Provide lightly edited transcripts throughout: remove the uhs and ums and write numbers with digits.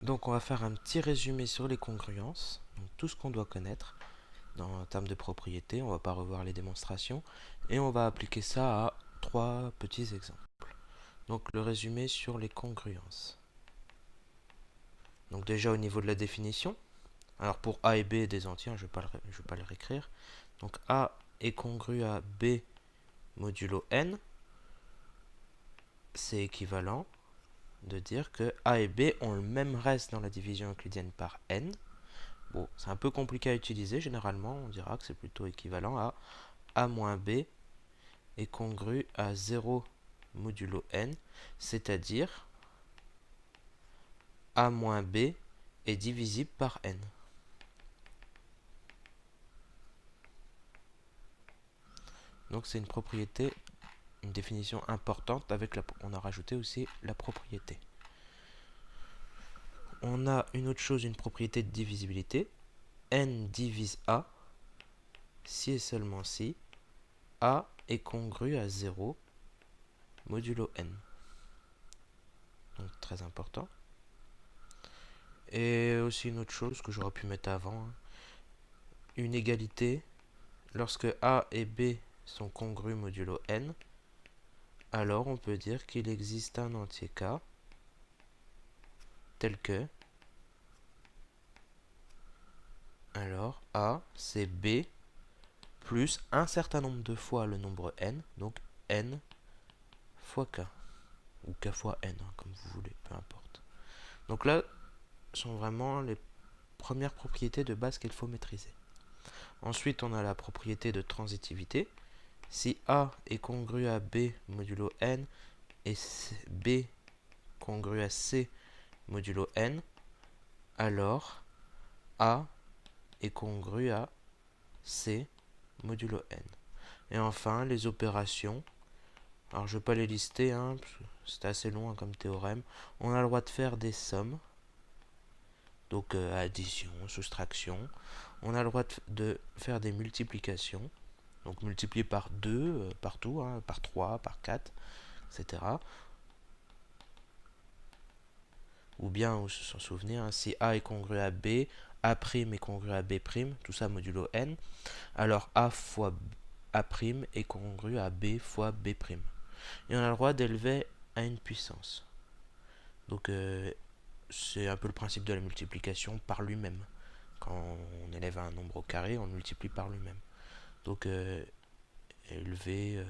Donc on va faire un petit résumé sur les congruences, donc tout ce qu'on doit connaître en termes de propriétés. On va pas revoir les démonstrations et on va appliquer ça à trois petits exemples. Donc le résumé sur les congruences. Donc déjà au niveau de la définition, alors pour A et B des entiers, je vais pas le réécrire. Donc A est congru à B modulo n, c'est équivalent de dire que A et B ont le même reste dans la division euclidienne par n. Bon, c'est un peu compliqué à utiliser, généralement on dira que c'est plutôt équivalent à A moins B est congru à 0 modulo n, c'est-à-dire A moins B est divisible par n. Donc c'est une propriété, une définition importante avec on a rajouté aussi la propriété. On a une autre chose, une propriété de divisibilité. N divise A si et seulement si A est congru à 0 modulo n. Donc très important. Et aussi une autre chose que j'aurais pu mettre avant, une égalité lorsque A et B sont congrus modulo n, alors on peut dire qu'il existe un entier K tel que alors A c'est B plus un certain nombre de fois le nombre n, donc n fois K, ou K fois n, comme vous voulez, peu importe. Donc là sont vraiment les premières propriétés de base qu'il faut maîtriser. Ensuite on a la propriété de transitivité. Si A est congru à B modulo n et B congru à C modulo n, alors A est congru à C modulo n. Et enfin, les opérations. Alors, je ne vais pas les lister, c'est assez long comme théorème. On a le droit de faire des sommes, donc addition, soustraction. On a le droit de faire des multiplications, donc multiplier par 2 partout, par 3, par 4, etc. Ou bien, s'en souvenir, si A est congru à B, A' est congru à B', tout ça modulo n, alors A fois A' est congru à B fois B'. Et on a le droit d'élever à une puissance. Donc c'est un peu le principe de la multiplication par lui-même. Quand on élève un nombre au carré, on le multiplie par lui-même. Donc élevé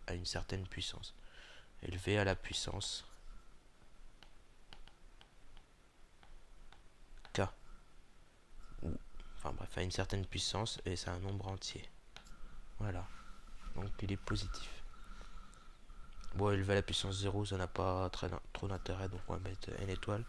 à une certaine puissance. Élevé à la puissance K. Enfin bref, à une certaine puissance et c'est un nombre entier. Voilà. Donc il est positif. Bon, élevé à la puissance 0, ça n'a pas trop d'intérêt, donc on va mettre n étoile,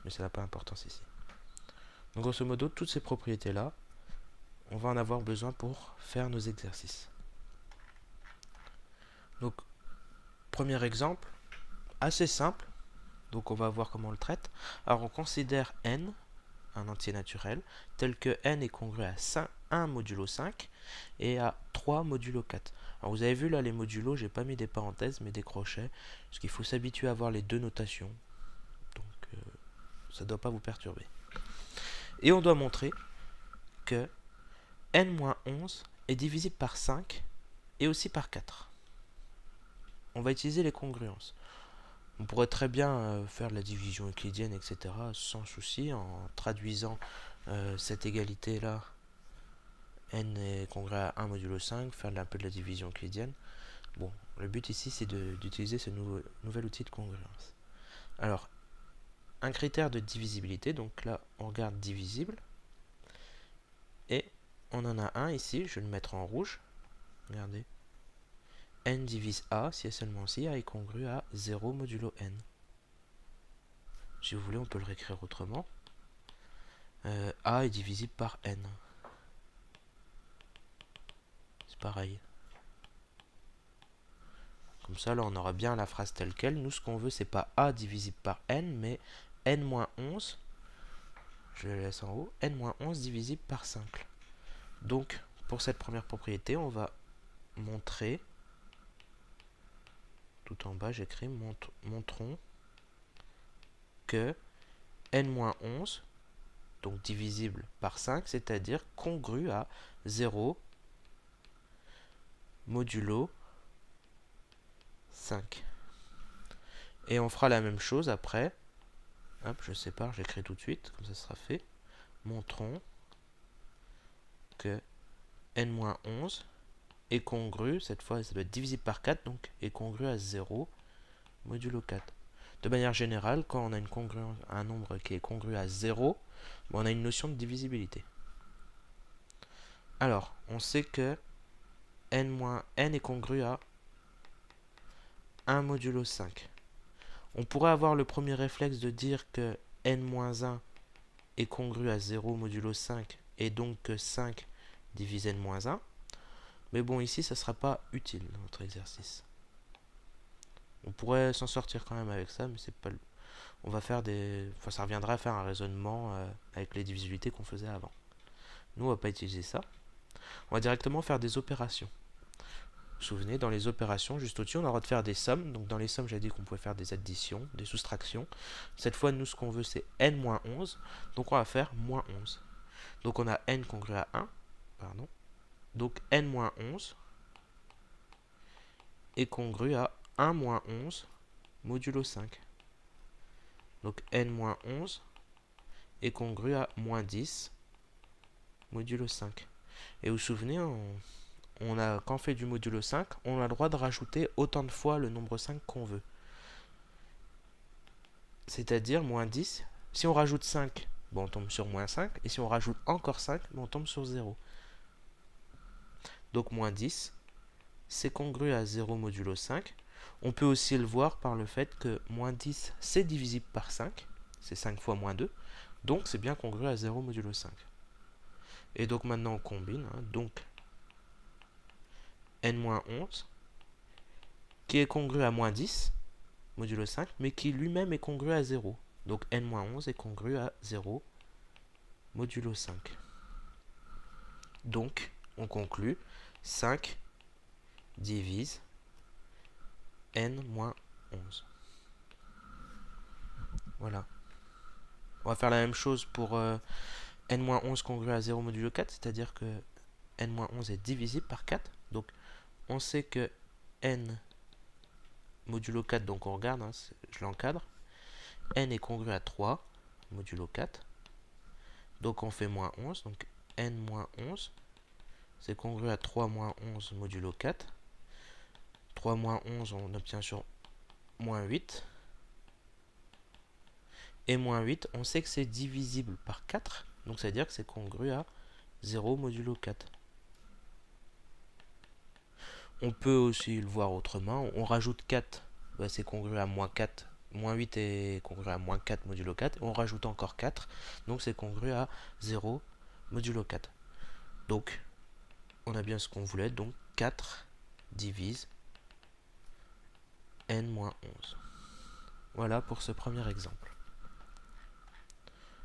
mais ça n'a pas d'importance ici. Donc grosso modo, toutes ces propriétés-là, on va en avoir besoin pour faire nos exercices. Donc, premier exemple, assez simple, donc on va voir comment on le traite. Alors on considère n, un entier naturel, tel que n est congru à 1 modulo 5 et à 3 modulo 4. Alors vous avez vu là les modulos, j'ai pas mis des parenthèses mais des crochets, parce qu'il faut s'habituer à voir les deux notations. Donc ça ne doit pas vous perturber. Et on doit montrer que n-11 est divisible par 5 et aussi par 4. On va utiliser les congruences. On pourrait très bien faire la division euclidienne, etc. sans souci, en traduisant cette égalité-là, n est congru à 1 modulo 5, faire un peu de la division euclidienne. Bon, le but ici, c'est d'utiliser ce nouvel outil de congruence. Alors, un critère de divisibilité, donc là, on regarde divisible, et on en a un ici, je vais le mettre en rouge, regardez. N divise A, si et seulement si A est congru à 0 modulo n. Si vous voulez, on peut le réécrire autrement. A est divisible par n. C'est pareil. Comme ça, là, on aura bien la phrase telle quelle. Nous, ce qu'on veut, c'est pas A divisible par n, mais n-11, je le laisse en haut, n-11 divisible par 5. Donc, pour cette première propriété, on va montrer, tout en bas, j'écris, montrons que n-11, donc divisible par 5, c'est-à-dire congru à 0 modulo 5. Et on fera la même chose après. Hop, je sépare, j'écris tout de suite, comme ça sera fait. Montrons que n-11 est congru, cette fois ça doit être divisible par 4, donc est congru à 0 modulo 4. De manière générale, quand on a un nombre qui est congru à 0, on a une notion de divisibilité. Alors, on sait que n est congru à 1 modulo 5. On pourrait avoir le premier réflexe de dire que n-1 est congru à 0 modulo 5 et donc que 5 divise n-1. Mais bon, ici, ça ne sera pas utile dans notre exercice. On pourrait s'en sortir quand même avec ça, mais c'est pas on va faire ça reviendra à faire un raisonnement avec les divisibilités qu'on faisait avant. Nous, on va pas utiliser ça. On va directement faire des opérations. Vous vous souvenez, dans les opérations, juste au-dessus, on a le droit de faire des sommes. Donc dans les sommes, j'avais dit qu'on pouvait faire des additions, des soustractions. Cette fois, nous, ce qu'on veut, c'est n-11. Donc on va faire moins 11. Donc on a n congru à 1. Pardon. Donc n-11 est congru à 1 moins 11 modulo 5. Donc n-11 est congru à moins 10 modulo 5. Et vous vous souvenez, quand on fait du modulo 5, on a le droit de rajouter autant de fois le nombre 5 qu'on veut. C'est-à-dire moins 10. Si on rajoute 5, bon, on tombe sur moins 5. Et si on rajoute encore 5, bon, on tombe sur 0. Donc moins 10, c'est congru à 0 modulo 5. On peut aussi le voir par le fait que moins 10, c'est divisible par 5. C'est 5 fois moins 2. Donc c'est bien congru à 0 modulo 5. Et donc maintenant on combine. Donc n-11, qui est congru à moins 10, modulo 5, mais qui lui-même est congru à 0. Donc n-11 est congru à 0 modulo 5. Donc, on conclut, 5 divise n-11. Voilà. On va faire la même chose pour n-11 congru à 0 modulo 4, c'est-à-dire que n-11 est divisible par 4. Donc, on sait que n modulo 4, donc on regarde, je l'encadre. N est congru à 3 modulo 4. Donc on fait moins 11. Donc n moins 11, c'est congru à 3 moins 11 modulo 4. 3 moins 11, on obtient sur moins 8. Et moins 8, on sait que c'est divisible par 4. Donc ça veut dire que c'est congru à 0 modulo 4. On peut aussi le voir autrement. On rajoute 4, c'est congru à moins 4. Moins 8 est congru à moins 4 modulo 4. On rajoute encore 4. Donc c'est congru à 0 modulo 4. Donc, on a bien ce qu'on voulait. Donc 4 divise n-11. Voilà pour ce premier exemple.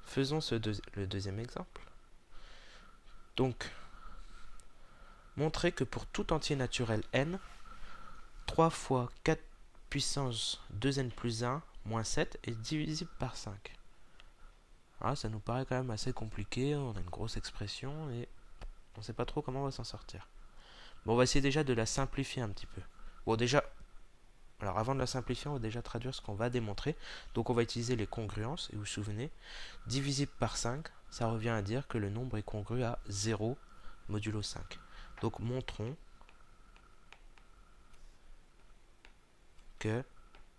Faisons le deuxième exemple. Donc, montrer que pour tout entier naturel n, 3 fois 4 puissance 2n plus 1 moins 7 est divisible par 5. Alors, ça nous paraît quand même assez compliqué, on a une grosse expression et on ne sait pas trop comment on va s'en sortir. Bon, on va essayer déjà de la simplifier un petit peu. Bon, déjà, alors avant de la simplifier, on va déjà traduire ce qu'on va démontrer. Donc on va utiliser les congruences, et vous vous souvenez, divisible par 5, ça revient à dire que le nombre est congru à 0 modulo 5. Donc montrons que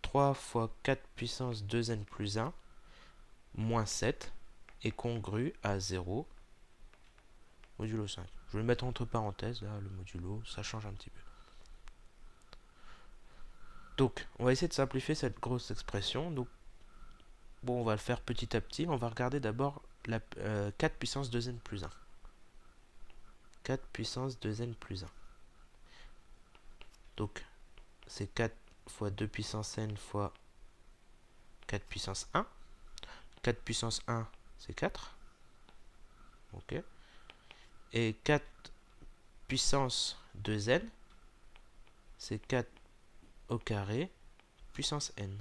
3 fois 4 puissance 2n plus 1 moins 7 est congru à 0 modulo 5. Je vais le mettre entre parenthèses, là, le modulo, ça change un petit peu. Donc, on va essayer de simplifier cette grosse expression. Donc, bon, on va le faire petit à petit. On va regarder d'abord la 4 puissance 2n plus 1. 4 puissance 2n plus 1. Donc, c'est 4 fois 2 puissance n fois 4 puissance 1. 4 puissance 1, c'est 4. Ok. Et 4 puissance 2n, c'est 4 au carré puissance n.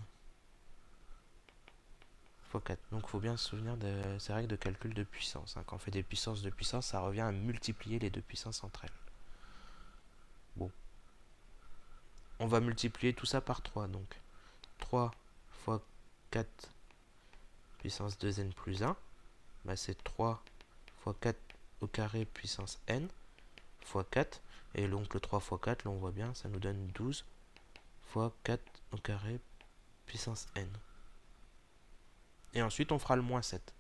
fois 4. Donc il faut bien se souvenir de ces règles de calcul de puissance. Quand on fait des puissances de puissance, ça revient à multiplier les deux puissances entre elles. Bon. On va multiplier tout ça par 3. Donc 3 fois 4 puissance 2n plus 1. Bah, c'est 3 fois 4 au carré puissance n fois 4. Et donc le 3 fois 4, là on voit bien, ça nous donne 12 fois 4 au carré puissance n. Et ensuite on fera le moins 7.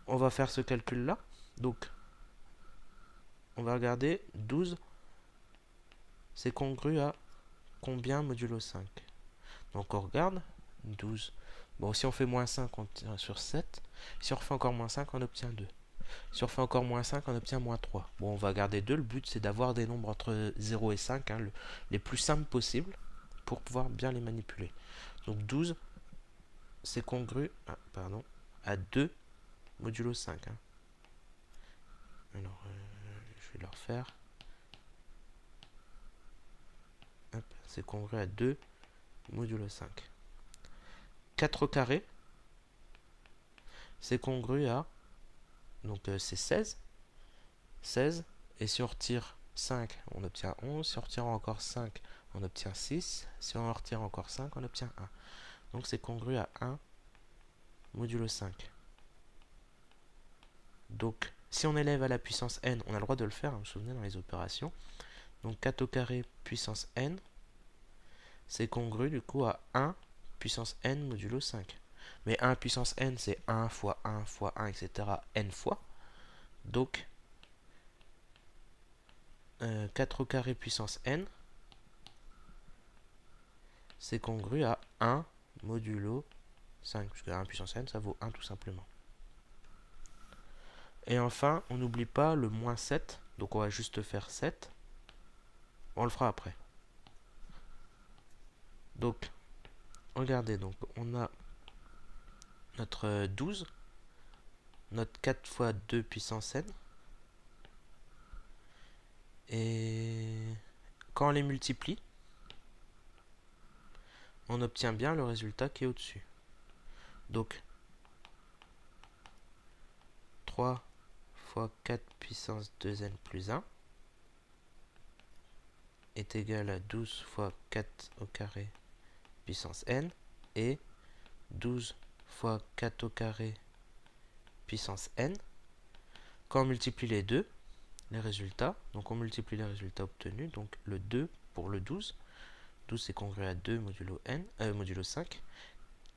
On va faire ce calcul là. Donc on va regarder 12, c'est congru à combien modulo 5. Donc on regarde 12. Bon, si on fait moins 5, on tient sur 7. Si on refait encore moins 5, on obtient 2. Si on fait encore moins 5, on obtient moins 3. Bon, on va garder 2. Le but, c'est d'avoir des nombres entre 0 et 5, les plus simples possibles, pour pouvoir bien les manipuler. Donc 12, c'est congru à 2 modulo 5. Alors, je vais le refaire. C'est congru à 2 modulo 5. 4 au carré, c'est congru à... Donc c'est 16. 16. Et si on retire 5, on obtient 11. Si on retire encore 5, on obtient 6. Si on en retire encore 5, on obtient 1. Donc c'est congru à 1 modulo 5. Donc si on élève à la puissance n, on a le droit de le faire, vous vous souvenez dans les opérations. Donc 4 au carré puissance n, c'est congru du coup à 1 puissance n modulo 5. Mais 1 puissance n, c'est 1 fois 1 fois 1, etc. n fois. Donc 4 au carré puissance n, c'est congru à 1 modulo 5, puisque 1 puissance n, ça vaut 1 tout simplement. Et enfin, on n'oublie pas le moins 7, donc on va juste faire 7. On le fera après. Donc, regardez, donc on a notre 12, notre 4 fois 2 puissance n, et quand on les multiplie, on obtient bien le résultat qui est au-dessus. Donc 3 fois 4 puissance 2n plus 1 est égal à 12 fois 4 au carré puissance n, et 12 fois 4 au carré puissance n. Quand on multiplie les deux, les résultats, donc on multiplie les résultats obtenus, donc le 2 pour le 12, 12 c'est congru à 2 modulo n, modulo 5,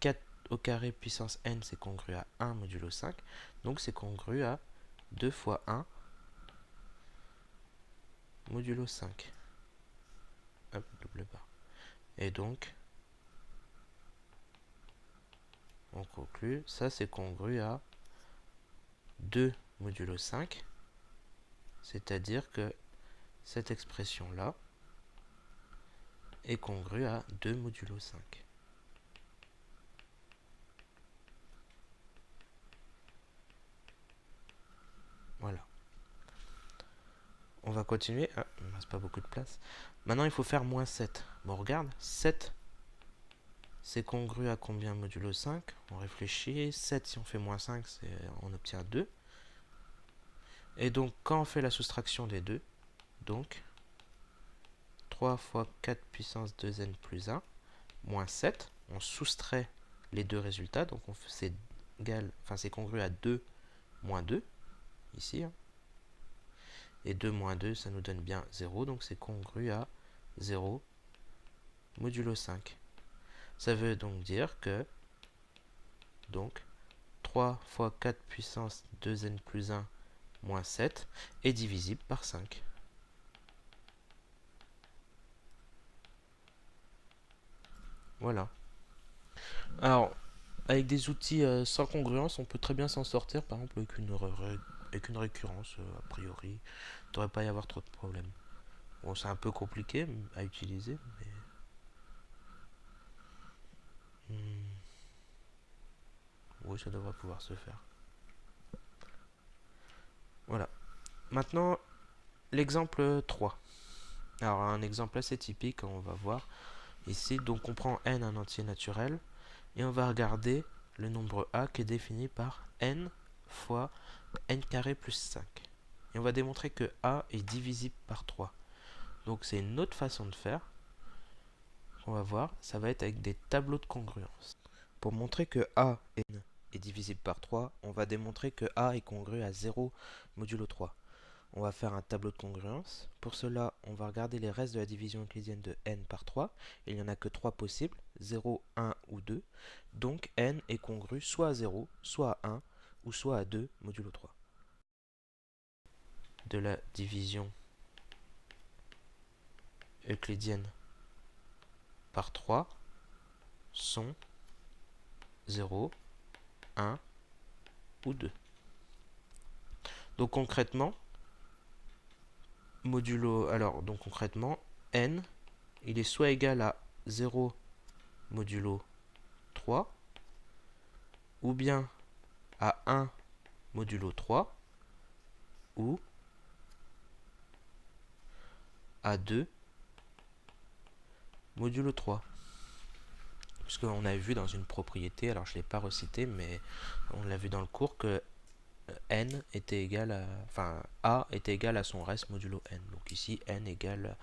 4 au carré puissance n c'est congru à 1 modulo 5, donc c'est congru à 2 fois 1 modulo 5. Hop, double barre. Et donc, on conclut, ça c'est congru à 2 modulo 5, c'est-à-dire que cette expression-là est congrue à 2 modulo 5. Voilà. On va continuer. Ah, il ne reste pas beaucoup de place. Maintenant, il faut faire moins 7. Bon, regarde, 7, c'est congru à combien modulo 5? On réfléchit. 7, si on fait moins 5, on obtient 2. Et donc, quand on fait la soustraction des deux, donc 3 fois 4 puissance 2n plus 1, moins 7, on soustrait les deux résultats, donc c'est congru à 2 moins 2, ici. Et 2 moins 2, ça nous donne bien 0, donc c'est congru à 0 modulo 5. Ça veut donc dire que 3 fois 4 puissance 2n plus 1 moins 7 est divisible par 5. Voilà. Alors, avec des outils sans congruence, on peut très bien s'en sortir, par exemple avec une récurrence, a priori. Il ne devrait pas y avoir trop de problèmes. Bon, c'est un peu compliqué à utiliser, mais... oui, ça devrait pouvoir se faire. Voilà. Maintenant, l'exemple 3. Alors, un exemple assez typique, on va voir ici. Donc, on prend n, un entier naturel, et on va regarder le nombre a qui est défini par n fois n carré plus 5. Et on va démontrer que a est divisible par 3. Donc c'est une autre façon de faire. On va voir, ça va être avec des tableaux de congruence. Pour montrer que a est divisible par 3, on va démontrer que a est congru à 0 modulo 3. On va faire un tableau de congruence. Pour cela, on va regarder les restes de la division euclidienne de n par 3. Il n'y en a que 3 possibles, 0, 1 ou 2. Donc n est congru soit à 0, soit à 1 ou soit à 2 modulo 3. De la division euclidienne par 3 sont 0, 1 ou 2. Donc concrètement, n, il est soit égal à 0 modulo 3, ou bien à 1 modulo 3, ou à 2 modulo 3. Puisqu'on a vu dans une propriété, alors je ne l'ai pas recité, mais on l'a vu dans le cours que n était égal à, enfin a était égal à son reste modulo n. Donc ici n égale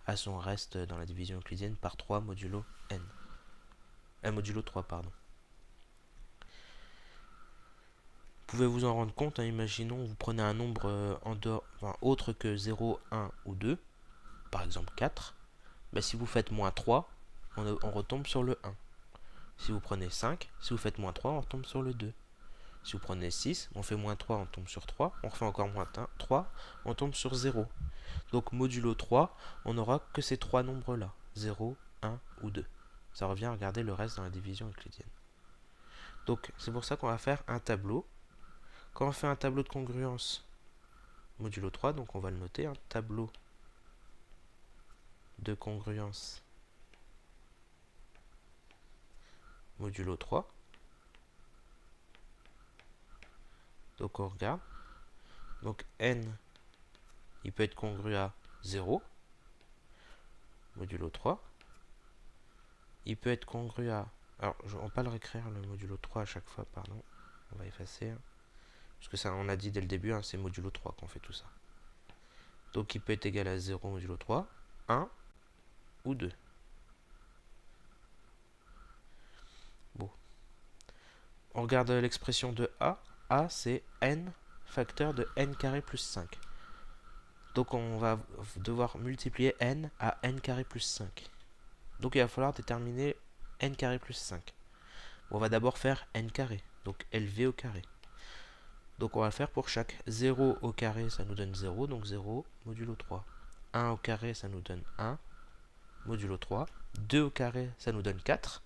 à son reste dans la division euclidienne par 3 modulo n. Modulo 3, pardon. Vous pouvez vous en rendre compte, hein, imaginons vous prenez un nombre autre que 0, 1 ou 2, par exemple 4. Ben, si vous faites moins 3, on retombe sur le 1. Si vous prenez 5, si vous faites moins 3, on retombe sur le 2. Si vous prenez 6, on fait moins 3, on tombe sur 3. On refait encore moins 3, on tombe sur 0. Donc modulo 3, on n'aura que ces trois nombres-là, 0, 1 ou 2. Ça revient à regarder le reste dans la division euclidienne. Donc c'est pour ça qu'on va faire un tableau. Quand on fait un tableau de congruence modulo 3, donc on va le noter, un tableau de congruence modulo 3. Donc on regarde. Donc n, il peut être congru à 0, modulo 3. Il peut être congru à... Alors, on ne va pas le réécrire, le modulo 3 à chaque fois, pardon. On va effacer. Parce que ça, on a dit dès le début, hein, c'est modulo 3 qu'on fait tout ça. Donc il peut être égal à 0 modulo 3, 1 ou 2. Bon. On regarde l'expression de A. A, c'est n facteur de n carré plus 5. Donc on va devoir multiplier n à n carré plus 5. Donc il va falloir déterminer n carré plus 5. On va d'abord faire n carré, donc LV au carré. Donc on va faire pour chaque 0 au carré, ça nous donne 0, donc 0 modulo 3. 1 au carré, ça nous donne 1 modulo 3. 2 au carré, ça nous donne 4.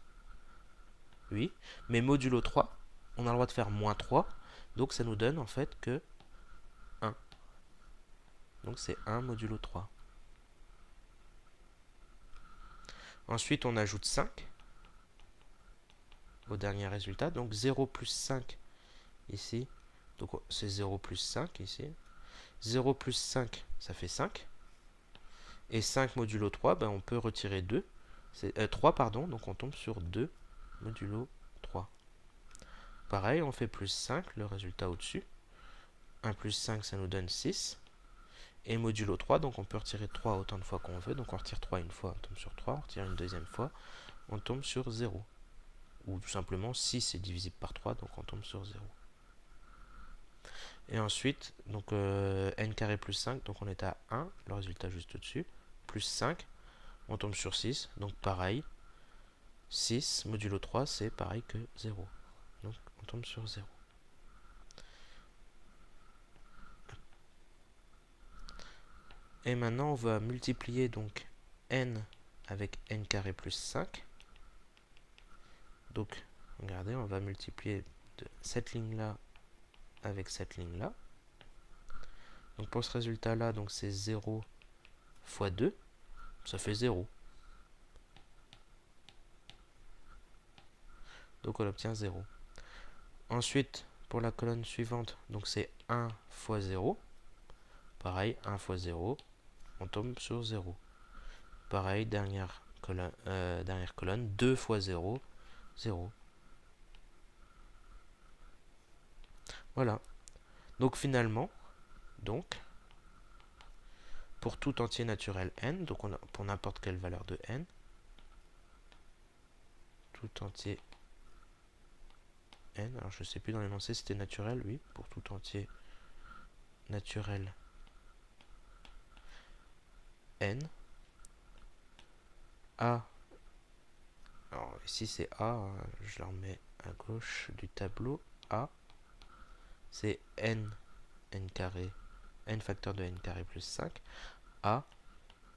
Oui, mais modulo 3, on a le droit de faire moins 3, donc ça nous donne en fait que 1. Donc c'est 1 modulo 3. Ensuite, on ajoute 5 au dernier résultat, donc 0 plus 5 ici, donc c'est 0 plus 5 ici. 0 plus 5, ça fait 5. Et 5 modulo 3, ben on peut retirer 2. 3, pardon, donc on tombe sur 2 modulo 3. Pareil, on fait plus 5, le résultat au-dessus. 1 plus 5, ça nous donne 6. Et modulo 3, donc on peut retirer 3 autant de fois qu'on veut. Donc on retire 3 une fois, on tombe sur 3. On retire une deuxième fois, on tombe sur 0. Ou tout simplement 6 est divisible par 3, donc on tombe sur 0. Et ensuite, donc n carré plus 5, donc on est à 1, le résultat juste au-dessus. Plus 5, on tombe sur 6, donc pareil. 6 modulo 3, c'est pareil que 0. Donc on tombe sur 0. Et maintenant, on va multiplier donc n avec n carré plus 5. Donc, regardez, on va multiplier cette ligne-là avec cette ligne-là. Donc pour ce résultat-là, donc c'est 0 fois 2, ça fait 0. Donc on obtient 0. Ensuite, pour la colonne suivante, donc c'est 1 fois 0. Pareil, 1 fois 0, on tombe sur 0. Pareil, dernière colonne, 2 fois 0, 0. Voilà. Donc finalement, donc, pour tout entier naturel n, donc pour n'importe quelle valeur de n, tout entier n, alors je sais plus dans l'énoncé c'était naturel, oui, pour tout entier naturel n, a, alors ici c'est a, je le remets à gauche du tableau, a, c'est n carré, n facteur de n carré plus 5, a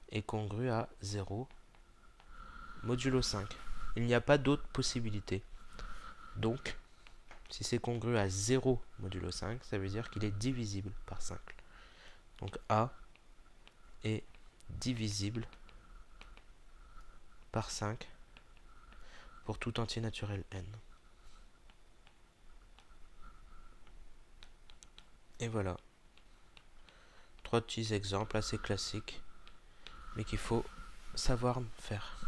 est congru à 0 modulo 5. Il n'y a pas d'autre possibilité. Donc, si c'est congru à 0 modulo 5, ça veut dire qu'il est divisible par 5. Donc a est divisible par 5 pour tout entier naturel n. Et voilà. 3 petits exemples assez classiques, mais qu'il faut savoir faire.